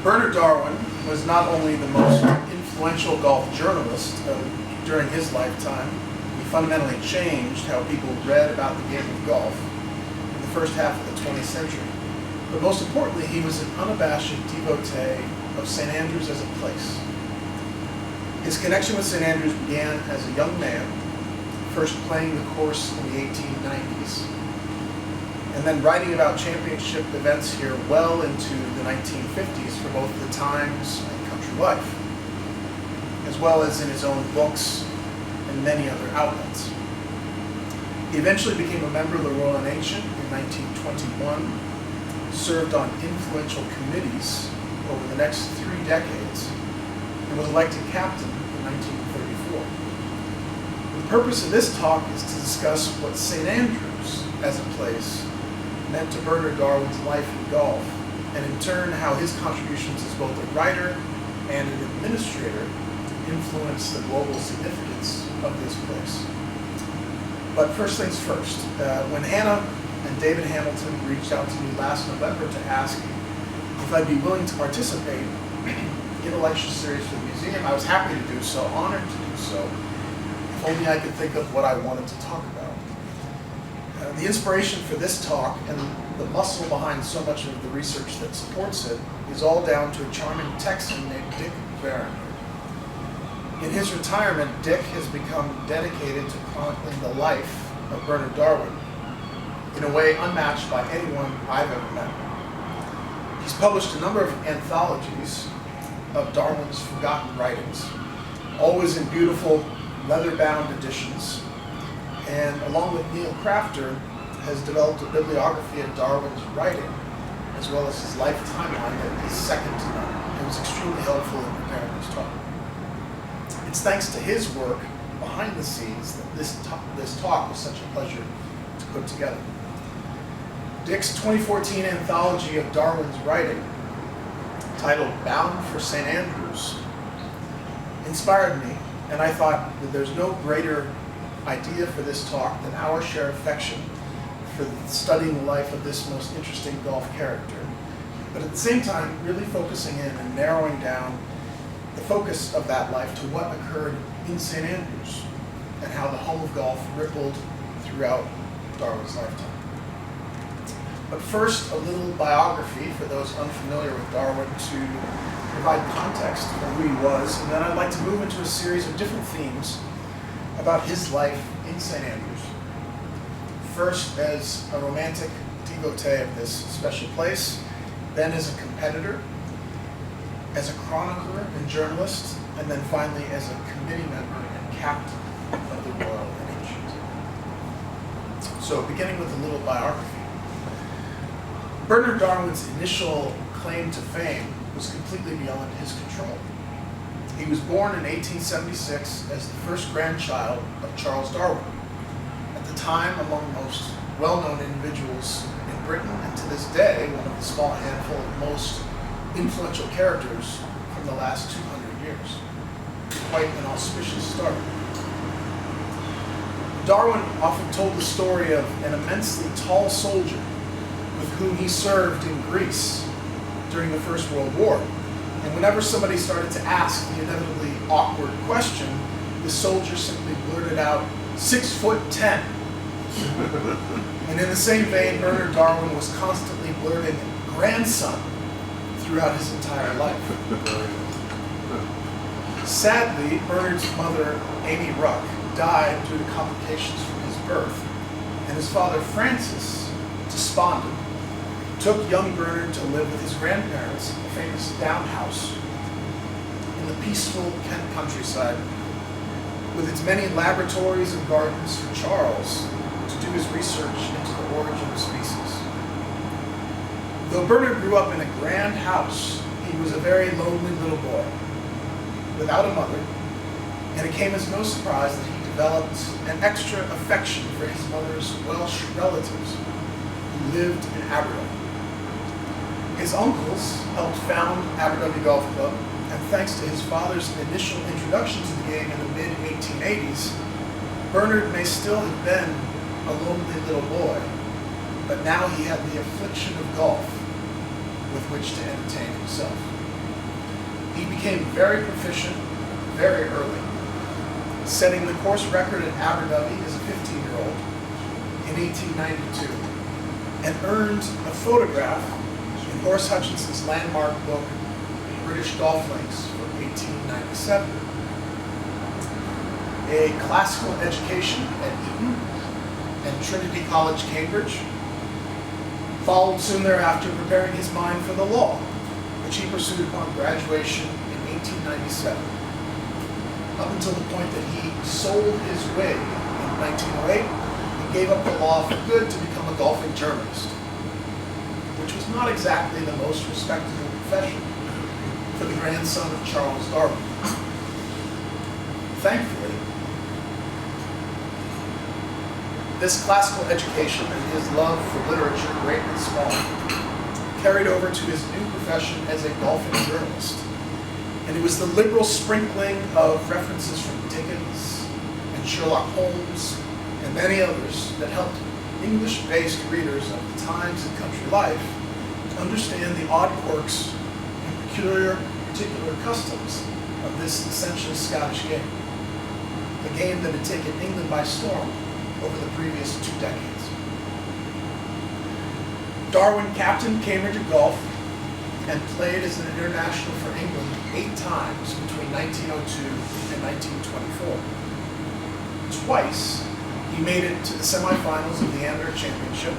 Bernard Darwin was not only the most influential golf journalist during his lifetime, he fundamentally changed how people read about the game of golf in the first half of the 20th century. But most importantly, he was an unabashed devotee of St. Andrews as a place. His connection with St. Andrews began as a young man, first playing the course in the 1890s, and then writing about championship events here well into the 1950s for both the Times and Country Life, as well as in his own books and many other outlets. He eventually became a member of the Royal and Ancient in 1921, served on influential committees over the next 3 decades, and was elected captain in 1934. The purpose of this talk is to discuss what St. Andrews as a place meant to Bernard Darwin's life in golf, and in turn how his contributions as both a writer and an administrator influenced the global significance of this place. But first things first, when Hannah and David Hamilton reached out to me last November to ask if I'd be willing to participate in a lecture series for the museum, I was happy to do so, honored to do so, if only I could think of what I wanted to talk about. The inspiration for this talk and the muscle behind so much of the research that supports it is all down to a charming Texan named Dick Barron. In his retirement, Dick has become dedicated to chronicling the life of Bernard Darwin in a way unmatched by anyone I've ever met. He's published a number of anthologies of Darwin's forgotten writings, always in beautiful leather-bound editions, and along with Neil Crafter, has developed a bibliography of Darwin's writing, as well as his life timeline that is second to none. It was extremely helpful in preparing this talk. It's thanks to his work behind the scenes that this talk was such a pleasure to put together. Dick's 2014 anthology of Darwin's writing, titled Bound for St. Andrews, inspired me, and I thought that there's no greater idea for this talk than our shared affection for studying the life of this most interesting golf character, but at the same time really focusing in and narrowing down the focus of that life to what occurred in St. Andrews and how the home of golf rippled throughout Darwin's lifetime. But first, a little biography for those unfamiliar with Darwin to provide context for who he was, and then I'd like to move into a series of different themes about his life in St. Andrews. First as a romantic devotee of this special place, then as a competitor, as a chronicler and journalist, and then finally as a committee member and captain of the Royal and Ancient. So beginning with a little biography. Bernard Darwin's initial claim to fame was completely beyond his control. He was born in 1876 as the first grandchild of Charles Darwin, at the time among the most well-known individuals in Britain, and to this day, one of the small handful of most influential characters from the last 200 years. Quite an auspicious start. Darwin often told the story of an immensely tall soldier with whom he served in Greece during the First World War. And whenever somebody started to ask the inevitably awkward question, the soldier simply blurted out, 6'10". And in the same vein, Bernard Darwin was constantly blurting grandson throughout his entire life. Sadly, Bernard's mother, Amy Ruck, died due to complications from his birth, and his father, Francis, despondent, took young Bernard to live with his grandparents, the famous Down House, in the peaceful Kent countryside, with its many laboratories and gardens for Charles to do his research into the origin of species. Though Bernard grew up in a grand house, he was a very lonely little boy, without a mother, and it came as no surprise that he developed an extra affection for his mother's Welsh relatives who lived in Aberdeen. His uncles helped found Aberdeen Golf Club, and thanks to his father's initial introduction to the game in the mid-1880s, Bernard may still have been a lonely little boy, but now he had the affliction of golf, with which to entertain himself. He became very proficient very early, setting the course record at Aberdyfi as a 15-year-old in 1892, and earned a photograph in Horace Hutchinson's landmark book, British Golf Links, from 1897. A classical education at Eton and Trinity College, Cambridge, followed soon thereafter, preparing his mind for the law, which he pursued upon graduation in 1897, up until the point that he sold his wig in 1908 and gave up the law for good to become a golfing journalist, which was not exactly the most respectable profession for the grandson of Charles Darwin. Thankfully, this classical education and his love for literature, great and small, carried over to his new profession as a golfing journalist. And it was the liberal sprinkling of references from Dickens and Sherlock Holmes and many others that helped English-based readers of the Times and Country Life understand the odd quirks and particular customs of this essentially Scottish game, a game that had taken England by storm over the previous 2 decades. Darwin captained Cambridge at golf and played as an international for England 8 times between 1902 and 1924. Twice, he made it to the semifinals of the Amateur Championship.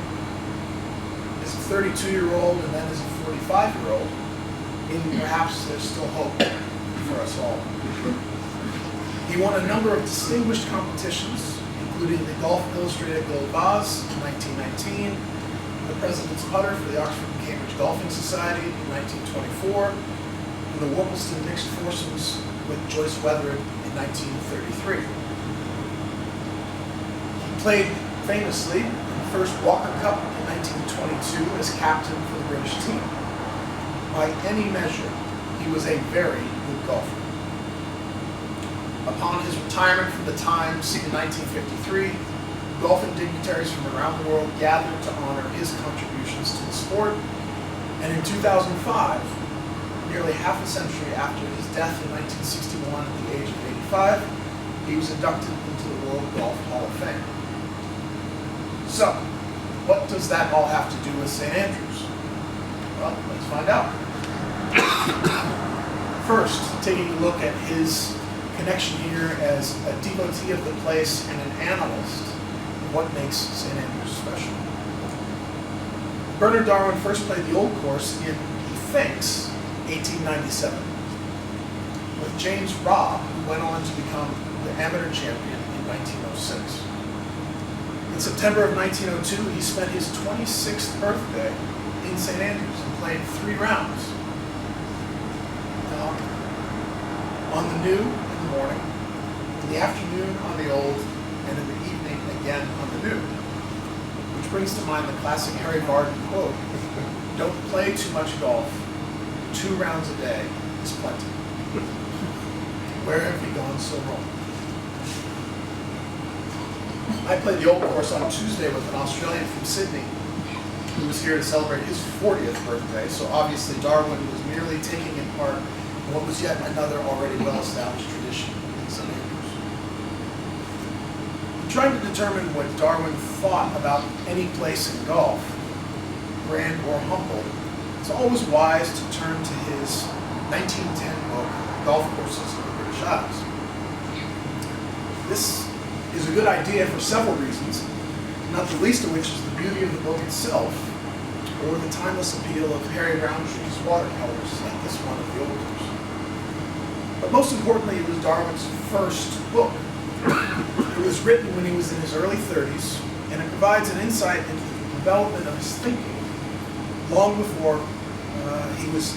As a 32-year-old and then as a 45-year-old, and perhaps there's still hope for us all. He won a number of distinguished competitions, including the Golf Illustrated Gold Vase in 1919, the President's Putter for the Oxford and Cambridge Golfing Society in 1924, and the Worplesdon Mixed Foursomes with Joyce Weathered in 1933. He played famously in the first Walker Cup in 1922 as captain for the British team. By any measure, he was a very good golfer. Upon his retirement from the Times in 1953, golfing dignitaries from around the world gathered to honor his contributions to the sport, and in 2005, nearly half a century after his death in 1961 at the age of 85, he was inducted into the World Golf Hall of Fame. So, what does that all have to do with St. Andrews? Well, let's find out. First, taking a look at his connection here as a devotee of the place and an analyst of what makes St. Andrews special. Bernard Darwin first played the Old Course in, he thinks, 1897, with James Robb, who went on to become the amateur champion in 1906. In September of 1902, he spent his 26th birthday in St. Andrews and played 3 rounds. On the new in the morning, in the afternoon on the old, and in the evening again on the new. Which brings to mind the classic Harry Vardon quote, "Don't play too much golf. 2 rounds a day is plenty." Where have we gone so wrong? I played the Old Course on Tuesday with an Australian from Sydney who was here to celebrate his 40th birthday, so obviously Darwin was merely taking in part in what was yet another already well-established tradition in St. Andrews. In trying to determine what Darwin thought about any place in golf, grand or humble, it's always wise to turn to his 1910 book, Golf Courses of the British Isles. This is a good idea for several reasons, not the least of which is the beauty of the book itself, or the timeless appeal of Harry Roundtree's watercolors, like this one of the Old Course. But most importantly, it was Darwin's first book. It was written when he was in his early 30s, and it provides an insight into the development of his thinking long before he was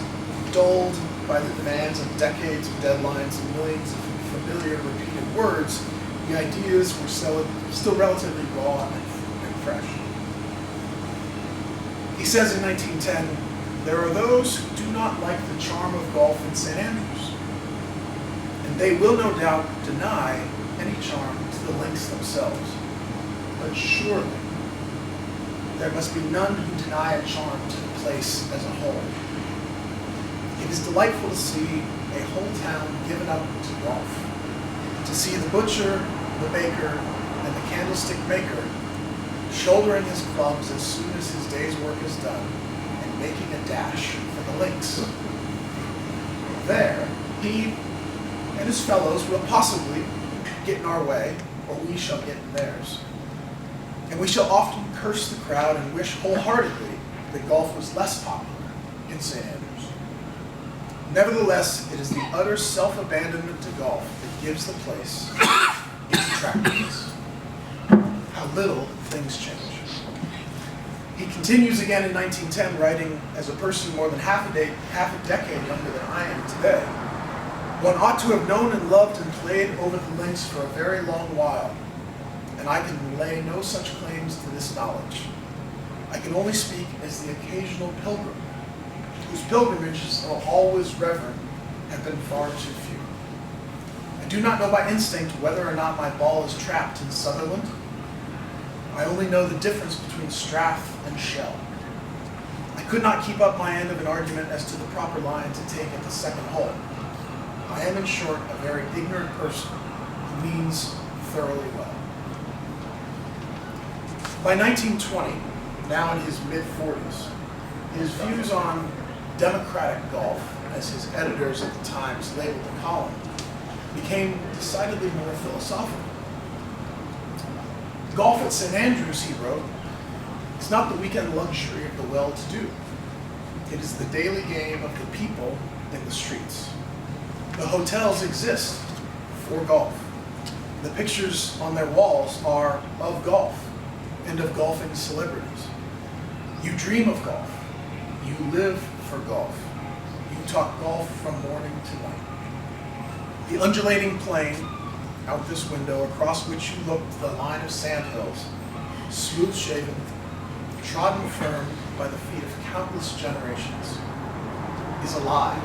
dulled by the demands of decades of deadlines and millions of familiar repeated words. The ideas were still relatively raw and fresh. He says in 1910, "There are those who do not like the charm of golf in St. Andrews, and they will no doubt deny any charm to the links themselves. But surely there must be none who deny a charm to the place as a whole. It is delightful to see a whole town given up to golf, to see the butcher, the baker, and the candlestick maker shouldering his clubs as soon as his day's work is done and making a dash for the links. There, he and his fellows will possibly get in our way, or we shall get in theirs. And we shall often curse the crowd and wish wholeheartedly that golf was less popular in St. Andrews. Nevertheless, it is the utter self-abandonment to golf that gives the place its attractiveness. How little things change. He continues again in 1910, writing, as a person more than half a decade younger than I am today, one ought to have known and loved and played over the links for a very long while, and I can lay no such claims to this knowledge. I can only speak as the occasional pilgrim, whose pilgrimages, though always reverent, have been far too few. I do not know by instinct whether or not my ball is trapped in Sutherland. I only know the difference between Strath and Shell. I could not keep up my end of an argument as to the proper line to take at the second hole. I am, in short, a very ignorant person who means thoroughly well. By 1920, now in his mid-40s, his views on democratic golf, as his editors at the Times labeled the column, became decidedly more philosophical. Golf at St. Andrews, he wrote, is not the weekend luxury of the well-to-do. It is the daily game of the people in the streets. The hotels exist for golf. The pictures on their walls are of golf and of golfing celebrities. You dream of golf. You live for golf. You talk golf from morning to night. The undulating plain out this window across which you look to the line of sandhills, smooth-shaven, trodden firm by the feet of countless generations, is alive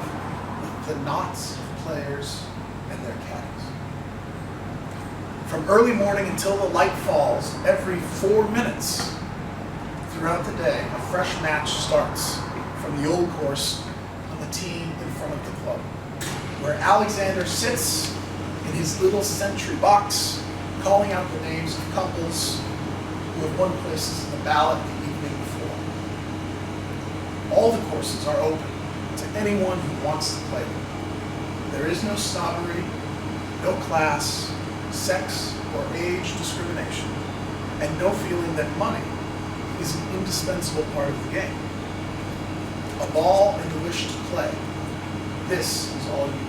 with the knots of players and their caddies. From early morning until the light falls, every 4 minutes throughout the day, a fresh match starts from the old course on the tee in front of the club, where Alexander sits in his little sentry box, calling out the names of couples who have won places in the ballot the evening before. All the courses are open to anyone who wants to play them. There is no snobbery, no class, sex, or age discrimination, and no feeling that money is an indispensable part of the game. A ball and the wish to play. This is all you need.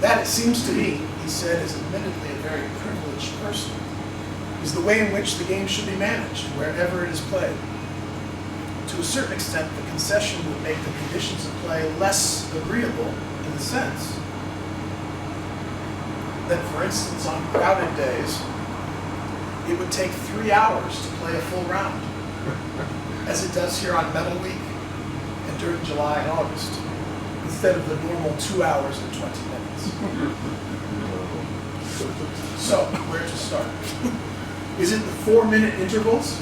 That, it seems to me, he said, is admittedly a very privileged person, is the way in which the game should be managed wherever it is played. To a certain extent, the concession would make the conditions of play less agreeable in the sense that, for instance, on crowded days, it would take 3 hours to play a full round, as it does here on Medal Week and during July and August, instead of the normal 2 hours and 20 minutes. So, where to start? Is it the 4-minute intervals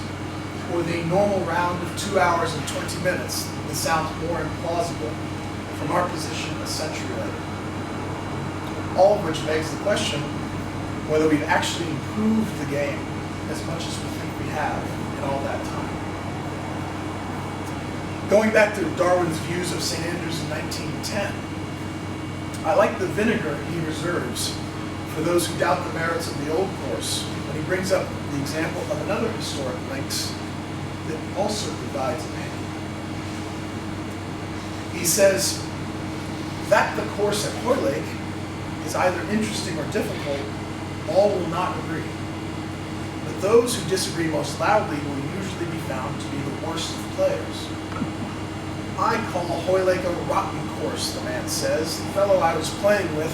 or the normal round of 2 hours and 20 minutes that sounds more implausible from our position a century later? All of which begs the question whether we've actually improved the game as much as we think we have in all that time. Going back to Darwin's views of St. Andrews in 1910, I like the vinegar he reserves for those who doubt the merits of the old course when he brings up the example of another historic links that also divides opinion. He says that the course at Hoylake is either interesting or difficult, all will not agree. But those who disagree most loudly will usually be found to be the worst of players. I call Hoylake a rotten course, the man says. The fellow I was playing with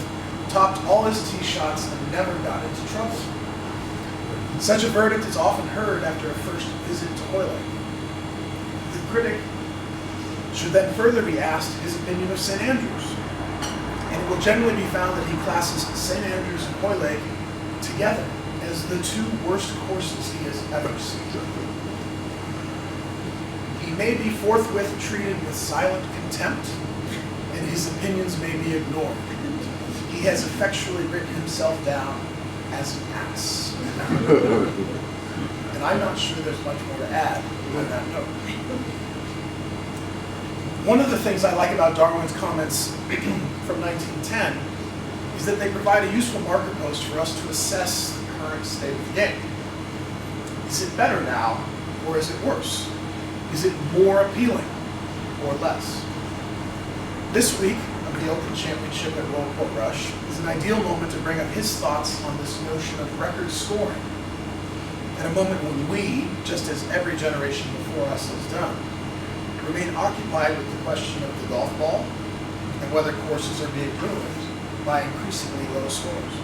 topped all his tee shots and never got into trouble. Such a verdict is often heard after a first visit to Hoylake. The critic should then further be asked his opinion of St. Andrews, and it will generally be found that he classes St. Andrews and Hoylake together as the two worst courses he has ever seen. He may be forthwith treated with silent contempt, and his opinions may be ignored. He has effectually written himself down as an ass. And I'm not sure there's much more to add on that note. One of the things I like about Darwin's comments from 1910 is that they provide a useful marker post for us to assess the current state of the game. Is it better now, or is it worse? Is it more appealing, or less? This week of the Open Championship at Royal Portrush is an ideal moment to bring up his thoughts on this notion of record scoring, at a moment when we, just as every generation before us has done, remain occupied with the question of the golf ball and whether courses are being ruined by increasingly low scores.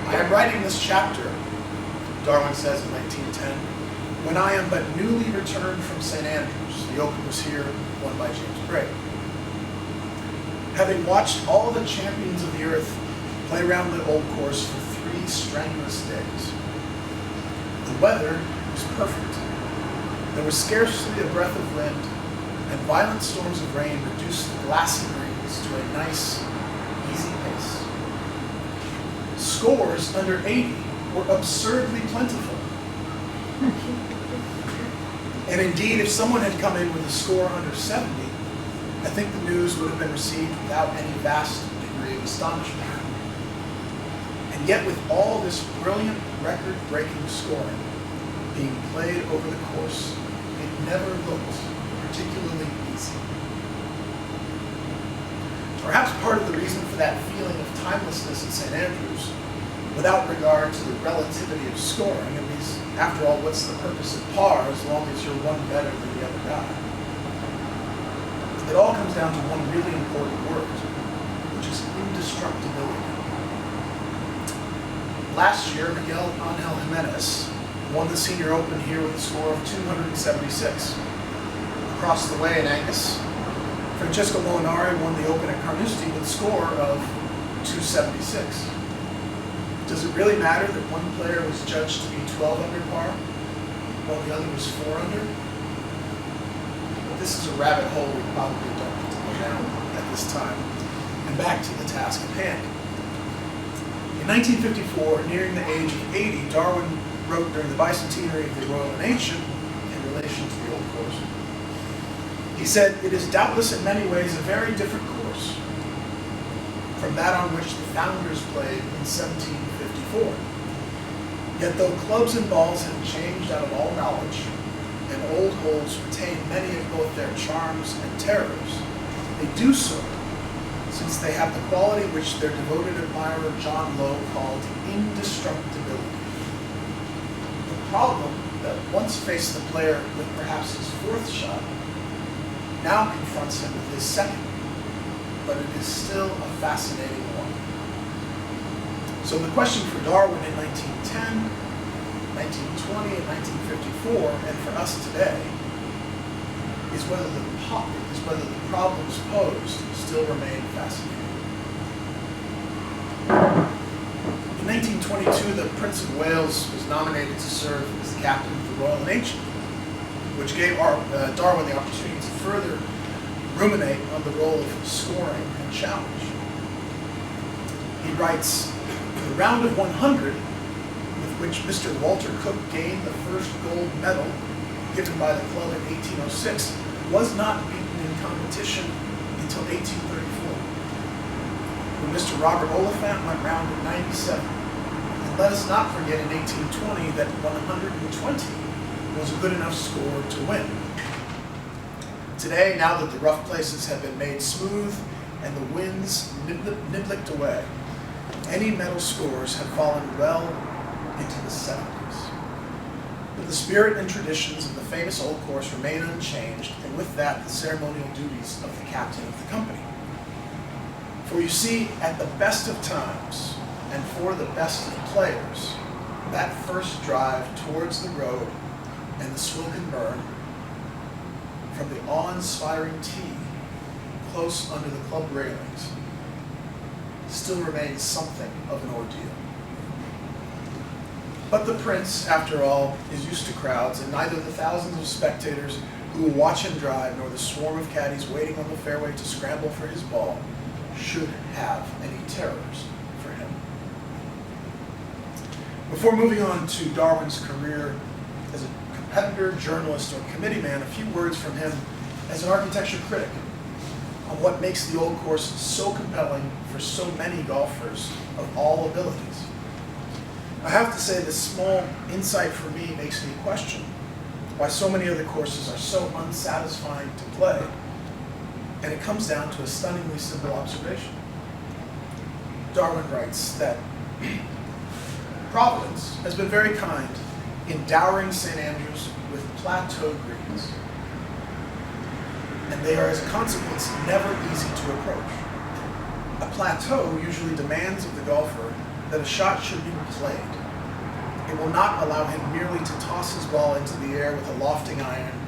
I am writing this chapter, Darwin says in 1910, when I am but newly returned from St. Andrews. The Open was here, won by James Gray. Having watched all the champions of the earth play around the old course for 3 strenuous days. The weather was perfect. There was scarcely a breath of wind, and violent storms of rain reduced the glassy greens to a nice, easy pace. Scores under 80 were absurdly plentiful. And indeed, if someone had come in with a score under 70, I think the news would have been received without any vast degree of astonishment. And yet with all this brilliant record-breaking scoring being played over the course, it never looked particularly easy. Perhaps part of the reason for that feeling of timelessness at St. Andrews, without regard to the relativity of scoring, at least, after all, what's the purpose of par as long as you're one better than the other guy? It all comes down to one really important word, which is indestructibility. Last year, Miguel Angel Jimenez won the Senior Open here with a score of 276. Across the way in Angus, Francesco Molinari won the Open at Carnoustie with a score of 276. Does it really matter that one player was judged to be 12 under par, while the other was 4 under? But this is a rabbit hole we probably don't need to go down at this time. And back to the task at hand. In 1954, nearing the age of 80, Darwin wrote during the bicentenary of the Royal and Ancient in relation to the old course. He said, "It is doubtless in many ways a very different course from that on which the founders played in 1754. Yet though clubs and balls have changed out of all knowledge, and old holes retain many of both their charms and terrors, they do so since they have the quality which their devoted admirer John Lowe called indestructibility. The problem that once faced the player with perhaps his 4th shot now confronts him with his 2nd, but it is still a fascinating one." So the question for Darwin in 1910, 1920, and 1954, and for us today, is whether the problems posed still remain fascinating. In 1922, the Prince of Wales was nominated to serve as the captain of the Royal and Ancient, which gave Darwin the opportunity to further ruminate on the role of scoring and challenge. He writes, "The round of 100, with which Mr. Walter Cook gained the first gold medal given by the club in 1806, was not beaten in competition until 1834, when Mr. Robert Oliphant went round at 97. And let us not forget in 1820 that 120 was a good enough score to win. Today, now that the rough places have been made smooth and the winds niblicked away, any medal scores have fallen well into the 70s. But the spirit and traditions of the famous old course remain unchanged, and with that, the ceremonial duties of the captain of the company. For you see, at the best of times, and for the best of players, that first drive towards the road and the Swilcan burn, from the awe-inspiring tee, close under the club railings, still remains something of an ordeal. But the prince, after all, is used to crowds, and neither the thousands of spectators who will watch him drive nor the swarm of caddies waiting on the fairway to scramble for his ball should have any terrors for him. Before moving on to Darwin's career as a competitor, journalist, or committee man, a few words from him as an architecture critic on what makes the Old Course so compelling for so many golfers of all abilities. I have to say this small insight for me makes me question why so many other courses are so unsatisfying to play, and it comes down to a stunningly simple observation. Darwin writes that Providence has been very kind in dowering St. Andrews with plateau greens, and they are as a consequence never easy to approach. A plateau usually demands of the golfer that a shot should be played. It will not allow him merely to toss his ball into the air with a lofting iron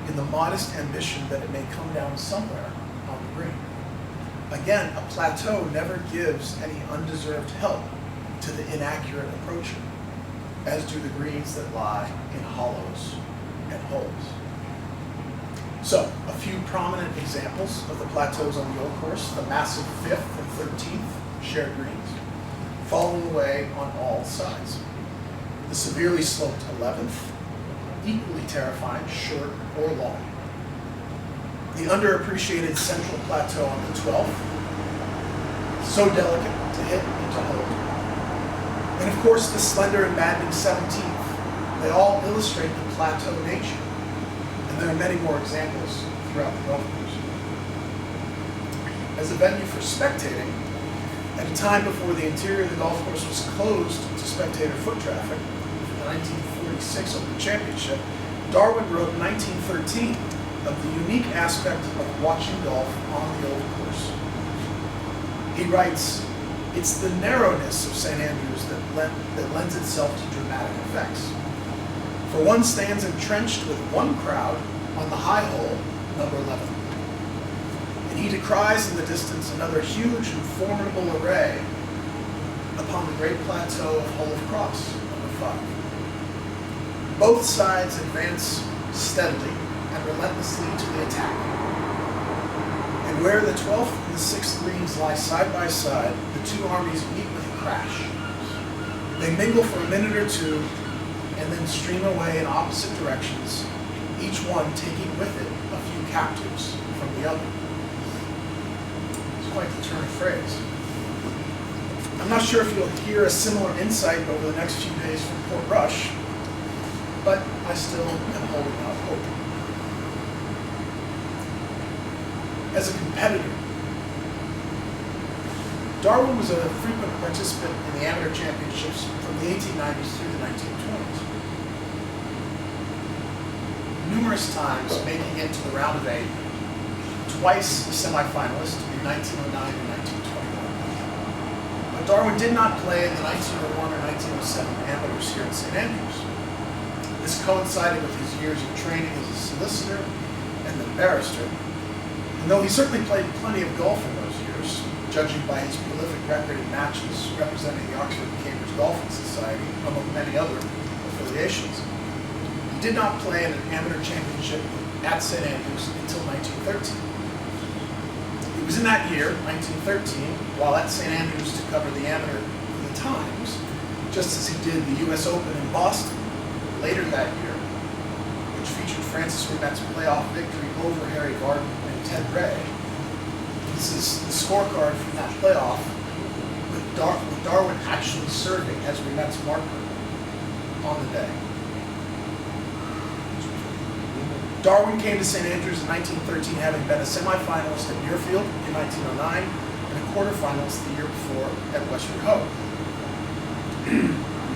in the modest ambition that it may come down somewhere on the green. Again, a plateau never gives any undeserved help to the inaccurate approacher, as do the greens that lie in hollows and holes. So, a few prominent examples of the plateaus on the Old Course: the massive 5th and 13th shared greens, falling away on all sides. The severely sloped 11th, equally terrifying, short or long. The underappreciated central plateau on the 12th, so delicate to hit and to hold. And of course, the slender and maddening 17th. They all illustrate the plateau nature. And there are many more examples throughout the golf course. As a venue for spectating, at a time before the interior of the golf course was closed to spectator foot traffic, for the 1946 Open Championship, Darwin wrote in 1913 of the unique aspect of watching golf on the Old Course. He writes, "It's the narrowness of St. Andrews that lends itself to dramatic effects. For one stands entrenched with one crowd on the high hole, number 11. And he descries in the distance another huge and formidable array upon the great plateau of Hole of Cross, number 5. Both sides advance steadily and relentlessly to the attack. And where the 12th and the 6th greens lie side by side, the two armies meet with a crash. They mingle for a minute or two and then stream away in opposite directions, each one taking with it a few captives from the other." It's quite the turn of phrase. I'm not sure if you'll hear a similar insight over the next few days from Port Rush, but I still am holding out hope. As a competitor, Darwin was a frequent participant in the amateur championships from the 1890s through the 1920s. Numerous times making it to the round of 8, twice a semifinalist in 1909 and 1921. But Darwin did not play in the 1901 or 1907 amateurs here in St. Andrews. This coincided with his years of training as a solicitor and then barrister. And though he certainly played plenty of golf in those years, judging by his prolific record in matches representing the Oxford and Cambridge Golfing Society, among many other affiliations, he did not play in an amateur championship at St. Andrews until 1913. It was in that year, 1913, while at St. Andrews to cover the amateur for the Times, just as he did the U.S. Open in Boston later that year, which featured Francis Rimette's playoff victory over Harry Vardon and Ted Ray. This is the scorecard from that playoff, with Darwin actually serving as Rimette's marker on the day. Darwin came to St. Andrews in 1913, having been a semifinalist at Muirfield in 1909 and a quarterfinalist the year before at Westward Ho.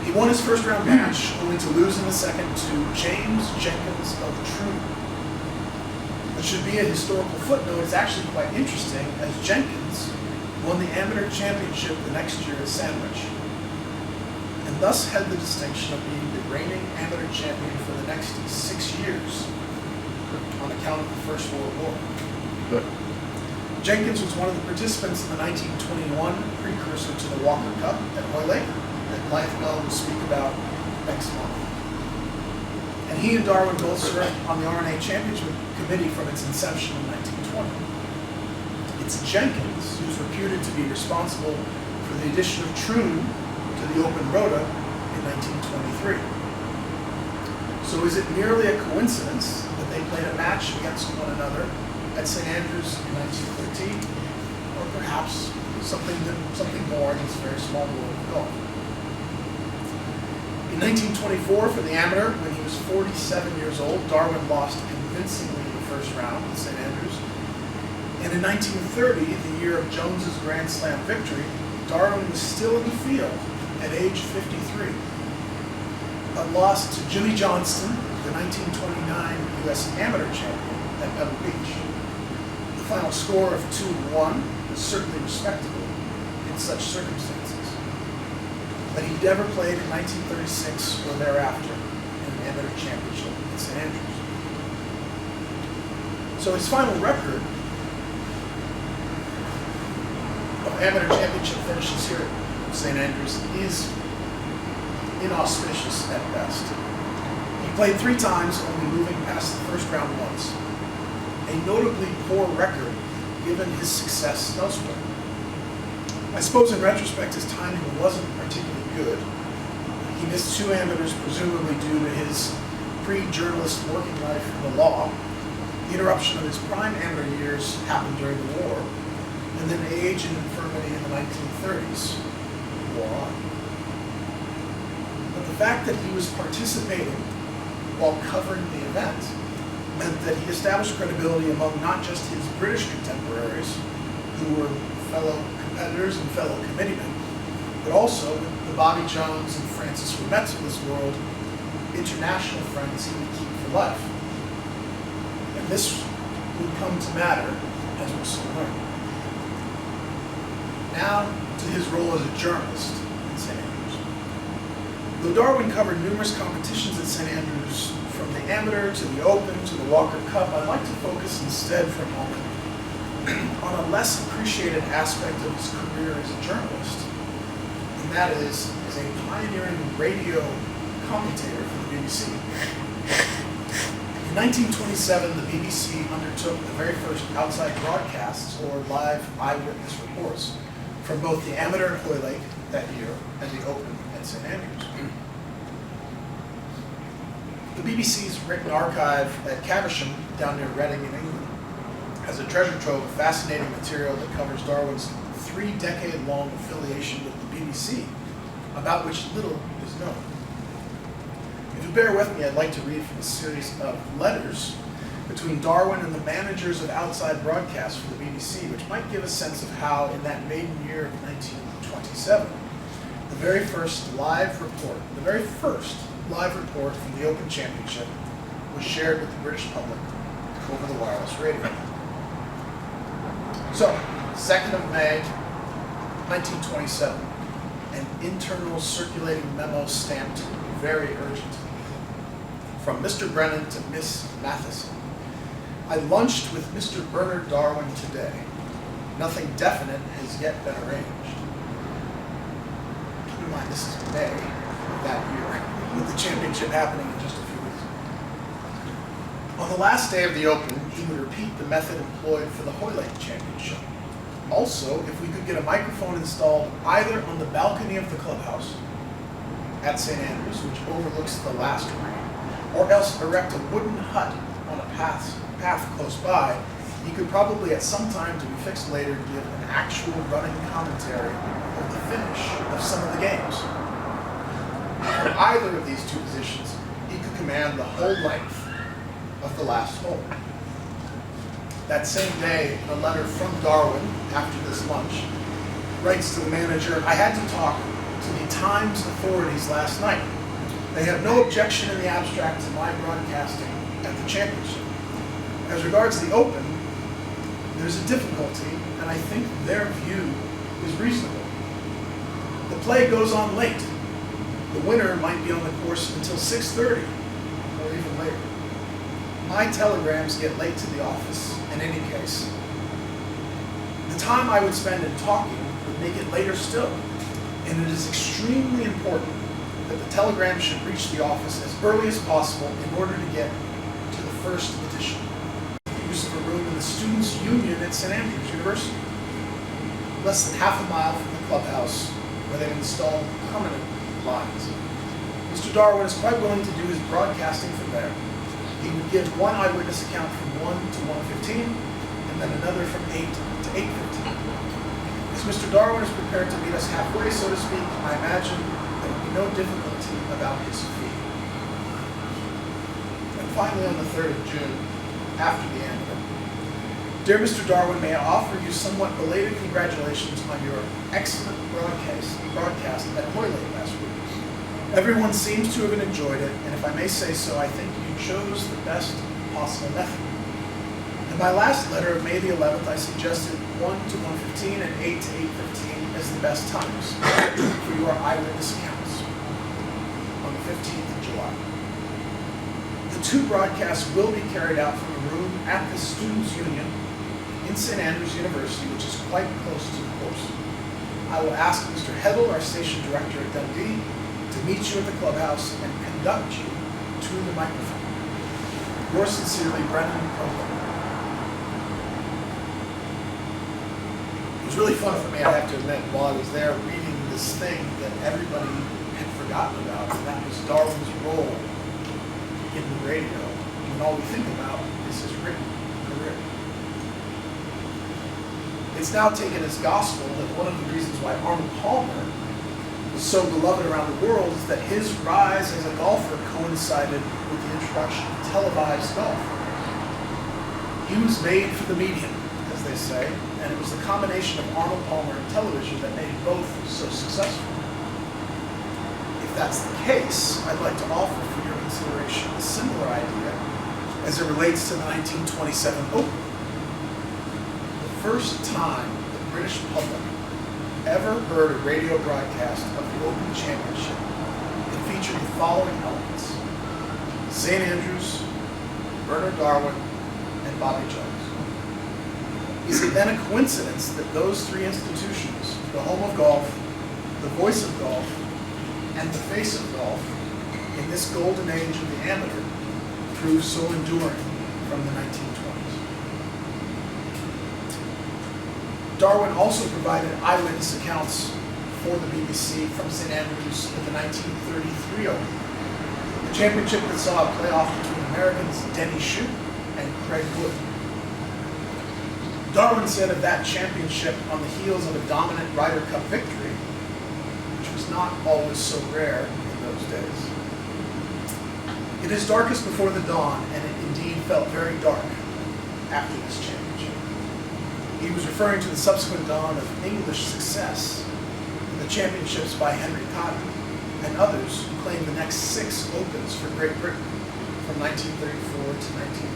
He won his first round match, only to lose in the second to James Jenkins of Troon. What should be a historical footnote is actually quite interesting, as Jenkins won the amateur championship the next year at Sandwich, and thus had the distinction of being the reigning amateur champion for the next 6 years on account of the First World War. Jenkins was one of the participants in the 1921 precursor to the Walker Cup at Hoylake that Blythe Bell will speak about next month. And he and Darwin both served on the RNA Championship Committee from its inception in 1920. It's Jenkins who's reputed to be responsible for the addition of Troon to the open rota in 1923. So is it merely a coincidence that they played a match against one another at St. Andrews in 1913, or perhaps something more in this very small world of golf? In 1924, for the amateur, when he was 47 years old, Darwin lost convincingly in the first round at St. Andrews. And in 1930, the year of Jones's Grand Slam victory, Darwin was still in the field at age 53, but lost to Jimmy Johnston, the 1929 U.S. amateur champion at Pebble Beach. The final score of 2-1 was certainly respectable in such circumstances, but he never played in 1936 or thereafter in an amateur championship at St. Andrews. So his final record of amateur championship finishes here at St. Andrews is inauspicious at best. He played 3 times, only moving past the first round once. A notably poor record given his success elsewhere. I suppose in retrospect his timing wasn't particularly good. He missed 2 amateurs, presumably due to his pre-journalist working life in the law. The interruption of his prime amateur years happened during the war, and then age and infirmity in the 1930s wore on. But the fact that he was participating while covering the event meant that he established credibility among not just his British contemporaries, who were fellow competitors and fellow committeemen, but also with the Bobby Jones and Francis Rumetz of this world, international friends he would keep for life. And this would come to matter, as we'll soon learn. Now to his role as a journalist at St. Andrews. Though Darwin covered numerous competitions at St. Andrews, from the amateur to the open to the Walker Cup, I'd like to focus instead for a moment on a less appreciated aspect of his career as a journalist, and that is as a pioneering radio commentator for the BBC. In 1927, the BBC undertook the very first outside broadcasts, or live eyewitness reports, from both the amateur at Hoylake that year and the open at St. Andrews. The BBC's written archive at Caversham, down near Reading in England, has a treasure trove of fascinating material that covers Darwin's 3-decade-long affiliation with the BBC, about which little is known. If you bear with me, I'd like to read from a series of letters between Darwin and the managers of outside broadcasts for the BBC, which might give a sense of how, in that maiden year of 1927, the very first live report from the Open Championship was shared with the British public over the wireless radio. So, 2nd of May, 1927, an internal circulating memo stamped very urgent. From Mr. Brennan to Miss Matheson. I lunched with Mr. Bernard Darwin today. Nothing definite has yet been arranged. Keep in mind, this is May of that year, with the championship happening in just a few weeks. On the last day of the Open, he would repeat the method employed for the Hoylake Championship. Also, if we could get a microphone installed either on the balcony of the clubhouse at St. Andrews, which overlooks the last green, or else erect a wooden hut on a path close by, he could probably at some time to be fixed later give an actual running commentary of the finish of some of the games. For either of these 2 positions, he could command the whole length of the last hole. That same day, a letter from Darwin after this lunch writes to the manager, I had to talk to the Times authorities last night. They have no objection in the abstract to my broadcasting at the championship. As regards the Open, there's a difficulty, and I think their view is reasonable. The play goes on late. The winner might be on the course until 6:30, or even later. My telegrams get late to the office in any case. The time I would spend in talking would make it later still, and it is extremely important that the telegram should reach the office as early as possible in order to get to the first edition. Use of a room in the Students' Union at St. Andrews University, less than half a mile from the clubhouse where they've installed permanent lines. Mr. Darwin is quite willing to do his broadcasting from there. He would give one eyewitness account from 1 to 1:15, and then another from 8 to 8:15. As Mr. Darwin is prepared to meet us halfway, so to speak, I imagine there will be no difficulty about his fee. And finally, on the 3rd of June, after the annual, dear Mr. Darwin, may I offer you somewhat belated congratulations on your excellent broadcast at Hoyle last week. Everyone seems to have enjoyed it, and if I may say so, I think you chose the best possible method. In my last letter of May the 11th, I suggested 1 to 1:15 and 8 to 8:15 as the best times for your eyewitness accounts on the 15th of July. The two broadcasts will be carried out from a room at the Students' Union in St. Andrews University, which is quite close to the course. I will ask Mr. Heddle, our station director at Dundee, to meet you at the clubhouse and conduct you to the microphone. Yours sincerely, Brendan Colby. It was really fun for me, I have to admit, while I was there reading this thing that everybody had forgotten about, and that was Darwin's role in the radio, when all we think about is his written career. It's now taken as gospel that one of the reasons why Arnold Palmer was so beloved around the world is that his rise as a golfer coincided with the introduction of televised golf. He was made for the medium, as they say, and it was the combination of Arnold Palmer and television that made both so successful. If that's the case, I'd like to offer for your consideration a similar idea as it relates to the 1927 Open. The first time the British public ever heard a radio broadcast of the Open Championship, it featured the following elements: St. Andrews, Bernard Darwin, and Bobby Jones. Is it then a coincidence that those three institutions, the home of golf, the voice of golf, and the face of golf, in this golden age of the amateur, proved so enduring from the 1920s? Darwin also provided eyewitness accounts for the BBC from St. Andrews in the 1933 Open, the championship that saw a playoff between Americans Denny Shute and Craig Wood. Darwin said of that championship, on the heels of a dominant Ryder Cup victory, which was not always so rare in those days, "It is darkest before the dawn, and it indeed felt very dark after this championship." He was referring to the subsequent dawn of English success in the championships by Henry Cotton and others who claimed the next 6 Opens for Great Britain from 1934 to 1930.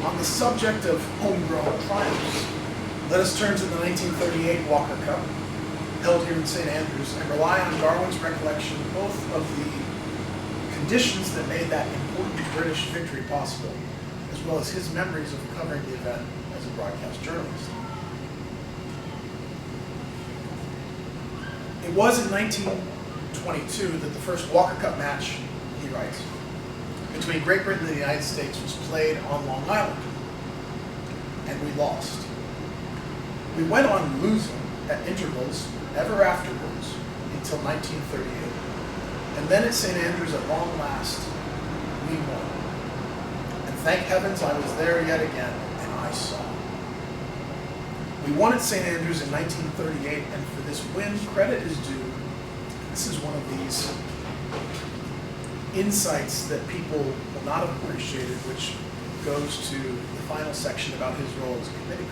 On the subject of homegrown triumphs, let us turn to the 1938 Walker Cup, held here in St. Andrews, and rely on Darwin's recollection both of the conditions that made that important British victory possible, as well as his memories of covering the event as a broadcast journalist. It was in 1922 that the first Walker Cup match, he writes, between Great Britain and the United States was played on Long Island, and we lost. We went on losing at intervals ever afterwards until 1938, and then at St. Andrews at long last, we won. And thank heavens I was there yet again, and I saw. We won at St. Andrews in 1938, and for this win, credit is due. This is one of these insights that people will not have appreciated, which goes to the final section about his role as a committee.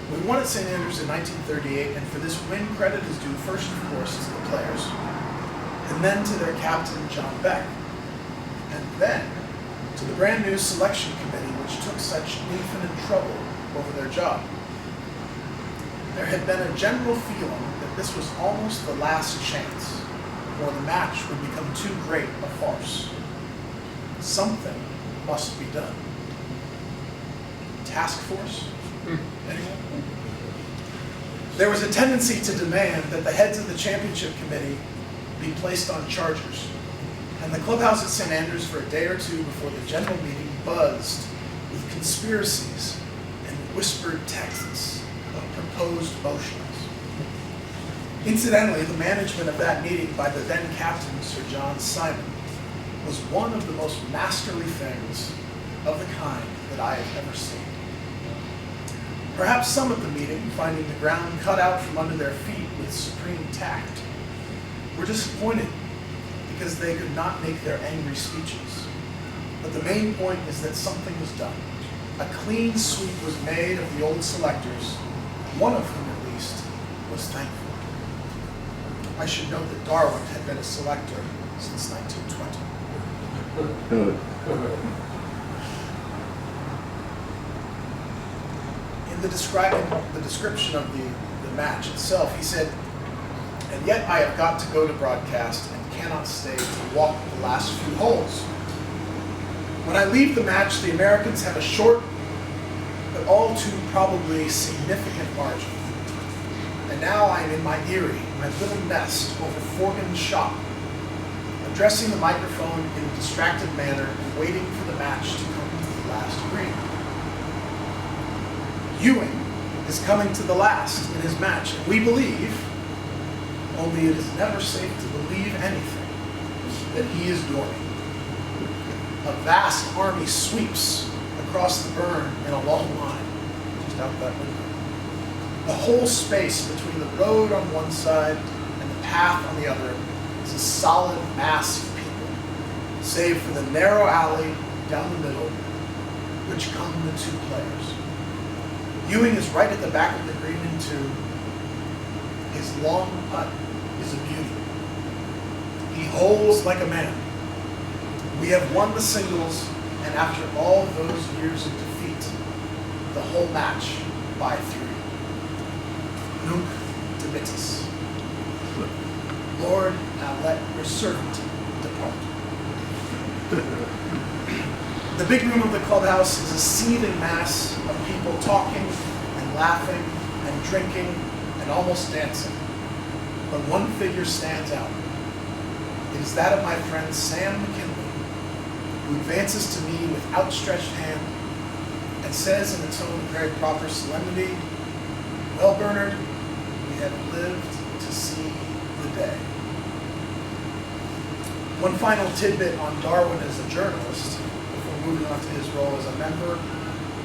We won at St. Andrews in 1938, and for this win, credit is due first, of course, to the players, and then to their captain, John Beck, and then to the brand new selection committee, which took such infinite trouble over their job. There had been a general feeling that this was almost the last chance, or the match would become too great a farce. Something must be done. Task force? Anyone? There was a tendency to demand that the heads of the championship committee be placed on chargers, and the clubhouse at St. Andrews for a day or two before the general meeting buzzed with conspiracies and whispered texts of proposed motions. Incidentally, the management of that meeting by the then captain, Sir John Simon, was one of the most masterly things of the kind that I have ever seen. Perhaps some at the meeting, finding the ground cut out from under their feet with supreme tact, were disappointed because they could not make their angry speeches. But the main point is that something was done. A clean sweep was made of the old selectors, one of whom at least was thankful. I should note that Darwin had been a selector since 1920. In the description of the match itself, he said, "And yet I have got to go to broadcast and cannot stay to walk the last few holes. When I leave the match, the Americans have a short, but all too probably significant margin. And now I am in my eyrie, my little nest over Forgan's shop, addressing the microphone in a distracted manner and waiting for the match to come to the last green. Ewing is coming to the last in his match, and we believe, only it is never safe to believe anything, that he is doing. A vast army sweeps across the burn in a long line, just out that window. The whole space between the road on one side and the path on the other is a solid mass of people, save for the narrow alley down the middle, which come the two players. Ewing is right at the back of the green in two. His long putt is a beauty. He holes like a man. We have won the singles, and after all those years of defeat, the whole match by 3. Nunc dimittis. Lord, now let your servant depart." The big room of the clubhouse is a seething mass of people talking and laughing and drinking and almost dancing. But one figure stands out. It is that of my friend Sam McKinley, who advances to me with outstretched hand and says in a tone of very proper solemnity, "Well, Bernard, we have lived to see the day." One final tidbit on Darwin as a journalist, before moving on to his role as a member,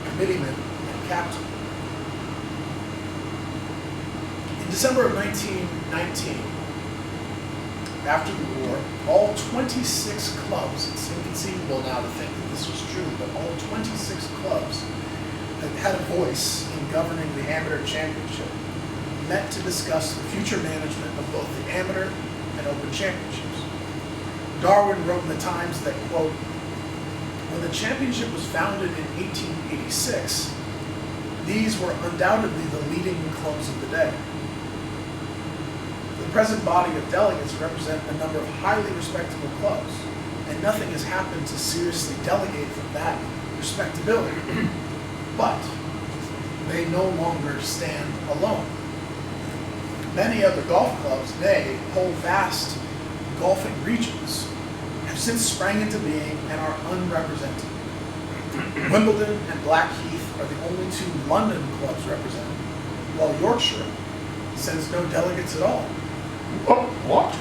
committeeman, and captain. In December of 1919, after the war, all 26 clubs, it's inconceivable now to think that this was true, but all 26 clubs that had a voice in governing the amateur championship met to discuss the future management of both the amateur and open championships. Darwin wrote in the Times that, quote, "When the championship was founded in 1886, these were undoubtedly the leading clubs of the day. The present body of delegates represent a number of highly respectable clubs, and nothing has happened to seriously delegate from that respectability. But they no longer stand alone. Many other golf clubs, nay, whole vast golfing regions, have since sprang into being and are unrepresented. Wimbledon and Blackheath are the only 2 London clubs represented, while Yorkshire sends no delegates at all." Oh, what?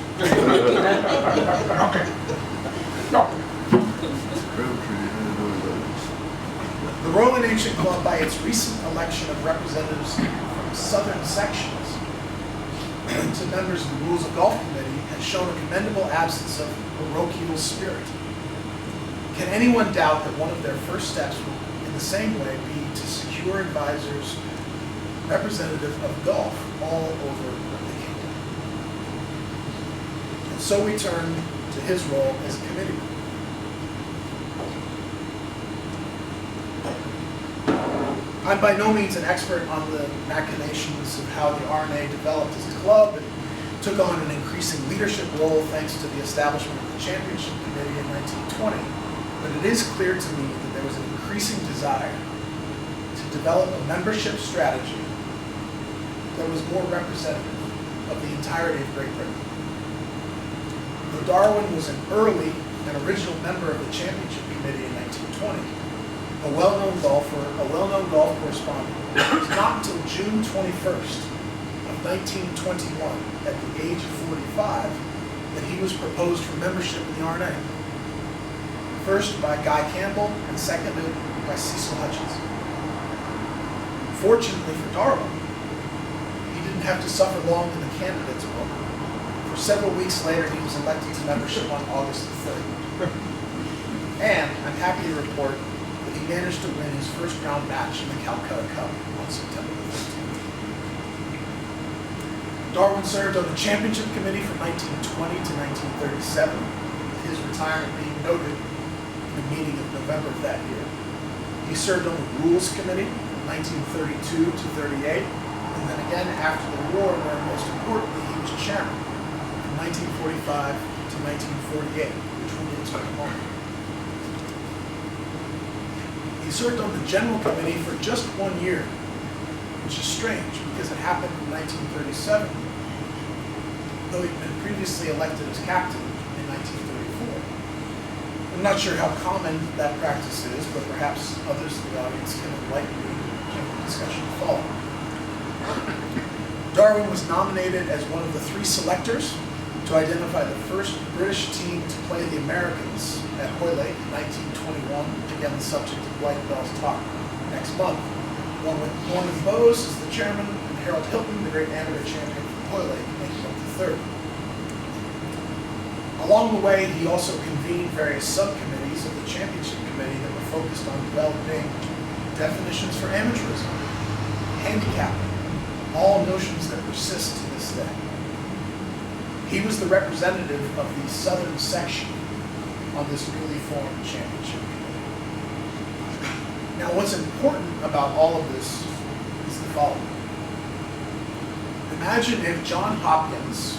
Okay. No. The Royal and Ancient Club, by its recent election of representatives from southern sections to members of the Rules of Golf Committee, has shown a commendable absence of parochial spirit. Can anyone doubt that one of their first steps will in the same way be to secure advisors representative of golf all over the kingdom? And so we turn to his role as committeeman. I'm by no means an expert on the machinations of how the RNA developed as a club and took on an increasing leadership role thanks to the establishment of the Championship Committee in 1920, but it is clear to me that there was an increasing desire to develop a membership strategy that was more representative of the entirety of Great Britain. Though Darwin was an early and original member of the championship committee in 1920, a well-known golfer, a well-known golf correspondent, it was not until June 21st of 1921, at the age of 45, that he was proposed for membership in the R&A. First by Guy Campbell and seconded by Cecil Hutchins. Fortunately for Darwin, he didn't have to suffer long in the candidates book. For several weeks later, he was elected to membership on August the 3rd. And I'm happy to report that he managed to win his first round match in the Calcutta Cup on September the 15th. Darwin served on the championship committee from 1920 to 1937, with his retirement being noted in the meeting of November of that year. He served on the rules committee from 1932 to 38, and then again after the war, where most importantly he was chairman from 1945 to 1948, which we'll get to in a moment. He served on the general committee for just 1 year, which is strange because it happened in 1937, though he'd been previously elected as captain in 1934. I'm not sure how common that practice is, but perhaps others in the audience can enlighten me in the discussion to follow. Darwin was nominated as one of the 3 selectors to identify the first British team to play the Americans at Hoylake in 1921. Again, the subject of White Bell's talk next month. Norman Bowes is the chairman, and Harold Hilton, the great amateur champion from Hoylake, making up the 3rd. Along the way, he also convened various subcommittees of the championship committee that were focused on developing definitions for amateurism, handicapping, all notions that persist to this day. He was the representative of the southern section on this newly formed championship committee. Now, what's important about all of this is the following. Imagine if John Hopkins,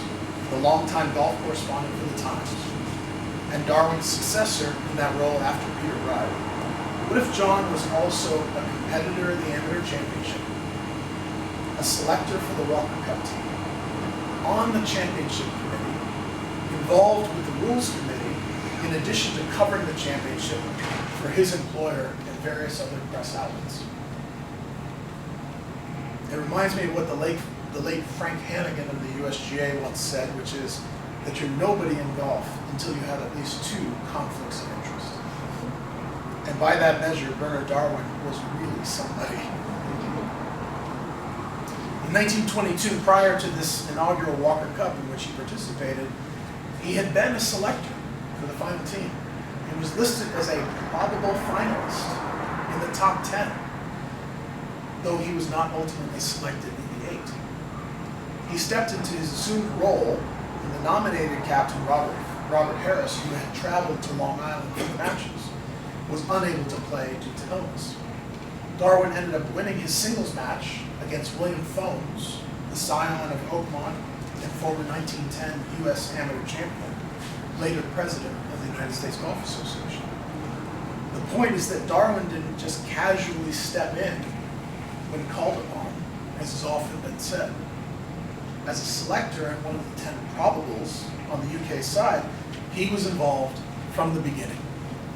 the longtime golf correspondent for the Times, and Darwin's successor in that role after Peter Wright. What if John was also a competitor in the amateur championship, a selector for the Walker Cup team, on the championship committee, involved with the rules committee, in addition to covering the championship for his employer and various other press outlets? It reminds me of what the late Frank Hannigan of the USGA once said, which is that you're nobody in golf until you have at least 2 conflicts of interest. And by that measure, Bernard Darwin was really somebody. In 1922, prior to this inaugural Walker Cup in which he participated, he had been a selector for the final team and was listed as a probable finalist in the top 10, though he was not ultimately selected in the 8. He stepped into his assumed role, and the nominated captain, Robert Harris, who had traveled to Long Island for the matches, was unable to play due to illness. Darwin ended up winning his singles match against William Fones, the scion of Oakmont and former 1910 U.S. amateur champion, later president of the United States Golf Association. The point is that Darwin didn't just casually step in when called upon, as has often been said. As a selector and one of the 10 probables on the UK side, he was involved from the beginning.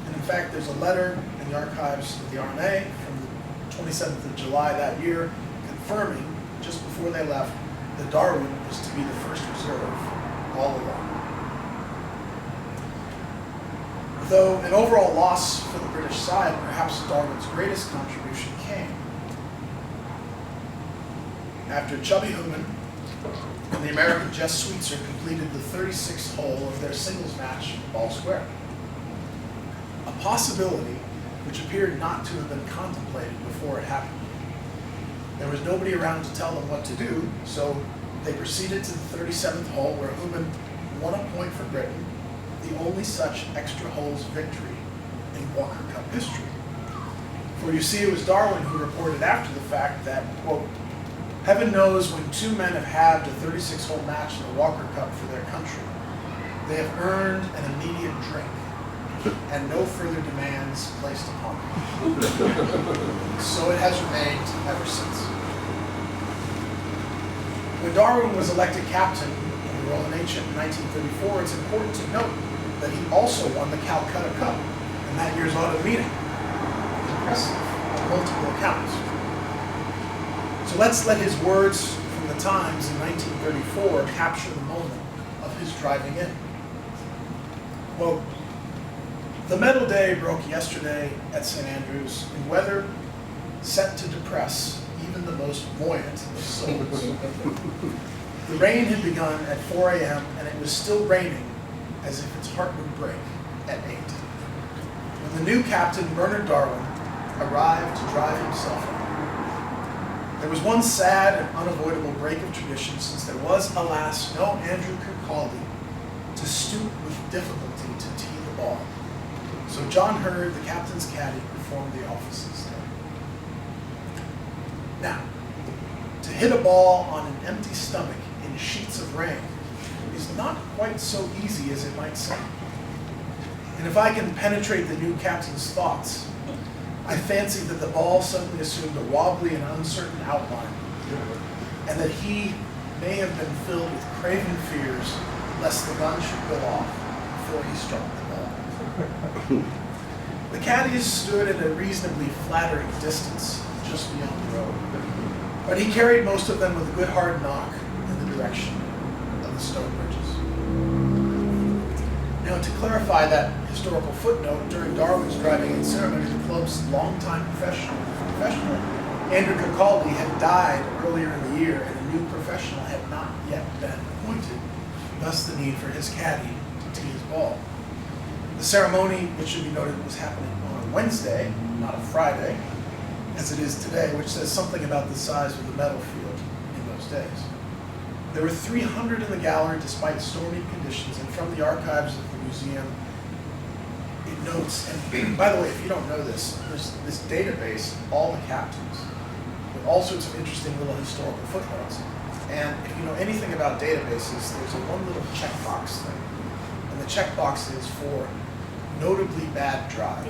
And in fact, there's a letter in the archives of the R&A from the 27th of July that year confirming, just before they left, that Darwin was to be the first reserve all along. Though an overall loss for the British side, perhaps Darwin's greatest contribution came after Chubby Hooman and the American Jess Sweetser completed the 36th hole of their singles match at Ball Square. A possibility which appeared not to have been contemplated before it happened. There was nobody around to tell them what to do, so they proceeded to the 37th hole where Hooman won a point for Britain, the only such extra holes victory in Walker Cup history. For you see, it was Darwin who reported after the fact that, quote, "Heaven knows when 2 men have halved a 36-hole match in the Walker Cup for their country, they have earned an immediate drink and no further demands placed upon them." So it has remained ever since. When Darwin was elected captain in the Royal Navy in 1934, it's important to note that he also won the Calcutta Cup in that year's autumn meeting. Impressive on multiple accounts. So let's let his words from the Times in 1934 capture the moment of his driving in. Quote, "The medal day broke yesterday at St. Andrews in weather set to depress even the most buoyant of souls. The rain had begun at 4 a.m. and it was still raining as if its heart would break at 8. When the new captain, Bernard Darwin, arrived to drive himself in. There was one sad and unavoidable break of tradition, since there was, alas, no Andrew Colby to stoop with difficulty to tee the ball. So John Hurd, the captain's caddy, performed the office instead. Now, to hit a ball on an empty stomach in sheets of rain is not quite so easy as it might seem. And if I can penetrate the new captain's thoughts, I fancied that the ball suddenly assumed a wobbly and uncertain outline, and that he may have been filled with craven fears lest the gun should go off before he struck the ball. The caddies stood at a reasonably flattering distance just beyond the road, but he carried most of them with a good hard knock in the direction of the stone bridges. Now, to clarify that historical footnote, during Darwin's driving-in ceremony, the club's longtime professional Andrew Colby had died earlier in the year, and a new professional had not yet been appointed, thus the need for his caddy to tee his ball. The ceremony, which should be noted, was happening on a Wednesday, not a Friday, as it is today, which says something about the size of the medal field in those days. There were 300 in the gallery despite stormy conditions, and from the archives of the museum, it notes, and by the way, if you don't know this, there's this database, all the captains, with all sorts of interesting little historical footnotes. And if you know anything about databases, there's a one little checkbox thing. And the checkbox is for notably bad drive.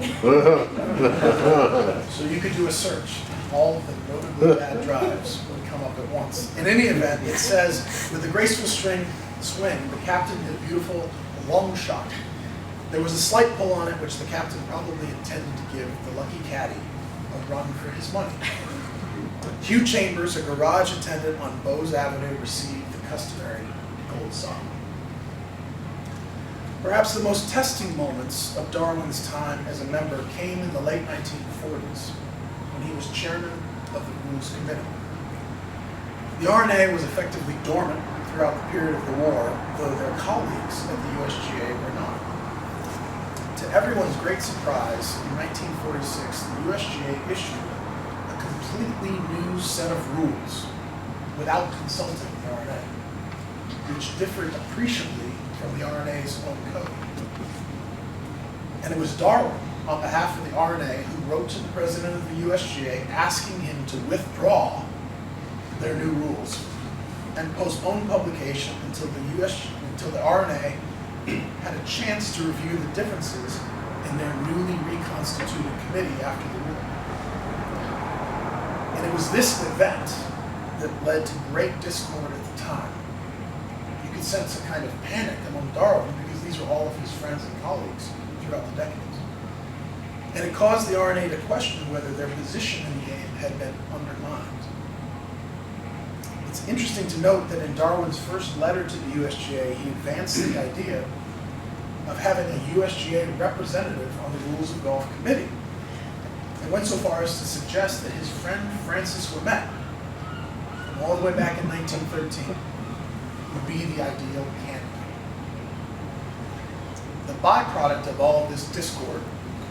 So you could do a search. All of the notably bad drives would come up at once. In any event, it says, with a graceful swing, the captain hit a beautiful long shot. There was a slight pull on it, which the captain probably intended to give the lucky caddy a run for his money. Hugh Chambers, a garage attendant on Bowes Avenue, received the customary gold song. Perhaps the most testing moments of Darwin's time as a member came in the late 1940s, when he was chairman of the Rules Committee. The RNA was effectively dormant throughout the period of the war, though their colleagues at the USGA were not. To everyone's great surprise, in 1946, the USGA issued a completely new set of rules without consulting the RNA, which differed appreciably from the RNA's own code. And it was Darwin, on behalf of the RNA, who wrote to the president of the USGA asking him to withdraw their new rules and postpone publication until the RNA had a chance to review the differences in their newly reconstituted committee after the war. And it was this event that led to great discord at the time. You could sense a kind of panic among Darwin because these were all of his friends and colleagues throughout the decades. And it caused the RNA to question whether their position in the game had been undermined. It's interesting to note that in Darwin's first letter to the USGA, he advanced the idea of having a USGA representative on the Rules of Golf Committee, and went so far as to suggest that his friend Francis Ouimet, from all the way back in 1913, would be the ideal candidate. The byproduct of all of this discord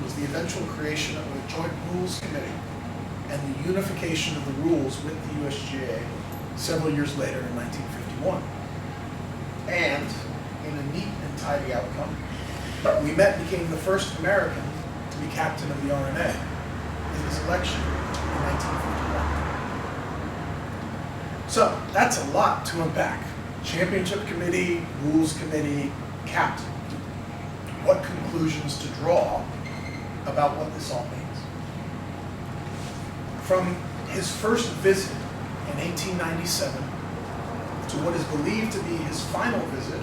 was the eventual creation of a joint rules committee and the unification of the rules with the USGA several years later in 1951. And in a neat and tidy outcome, Ouimet became the first American to be captain of the RNA in his election in 1951. So that's a lot to unpack. Championship committee, rules committee, captain. What conclusions to draw about what this all means? From his first visit in 1897, to what is believed to be his final visit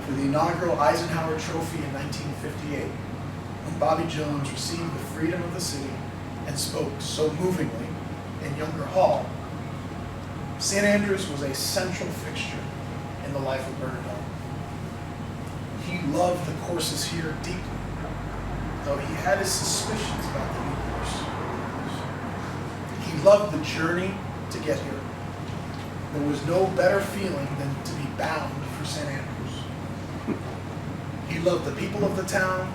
for the inaugural Eisenhower Trophy in 1958, when Bobby Jones received the freedom of the city and spoke so movingly in Younger Hall. St. Andrews was a central fixture in the life of Bernard Darwin. He loved the courses here deeply, though he had his suspicions about the new course. He loved the journey to get here. There was no better feeling than to be bound for St. Andrews. He loved the people of the town,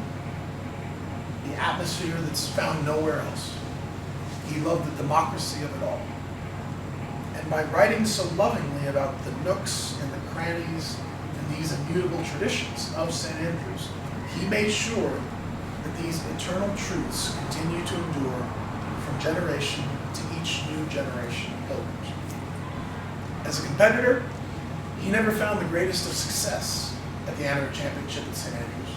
the atmosphere that's found nowhere else. He loved the democracy of it all. And by writing so lovingly about the nooks and the crannies and these immutable traditions of St. Andrews, he made sure that these eternal truths continue to endure from generation to each new generation of pilgrims. As a competitor, he never found the greatest of success at the amateur championship at St. Andrews.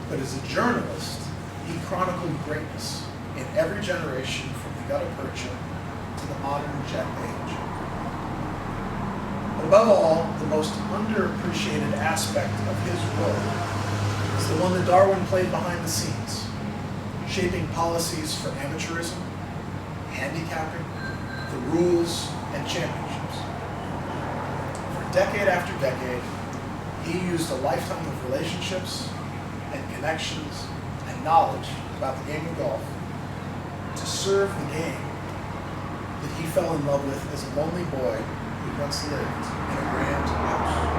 But as a journalist, he chronicled greatness in every generation from the gutta percha to the modern jet age. But above all, the most underappreciated aspect of his role is the one that Darwin played behind the scenes, shaping policies for amateurism, handicapping, the rules, and championships. For decade after decade, he used a lifetime of relationships and connections and knowledge about the game of golf to serve the game that he fell in love with as a lonely boy who once lived in a grand house.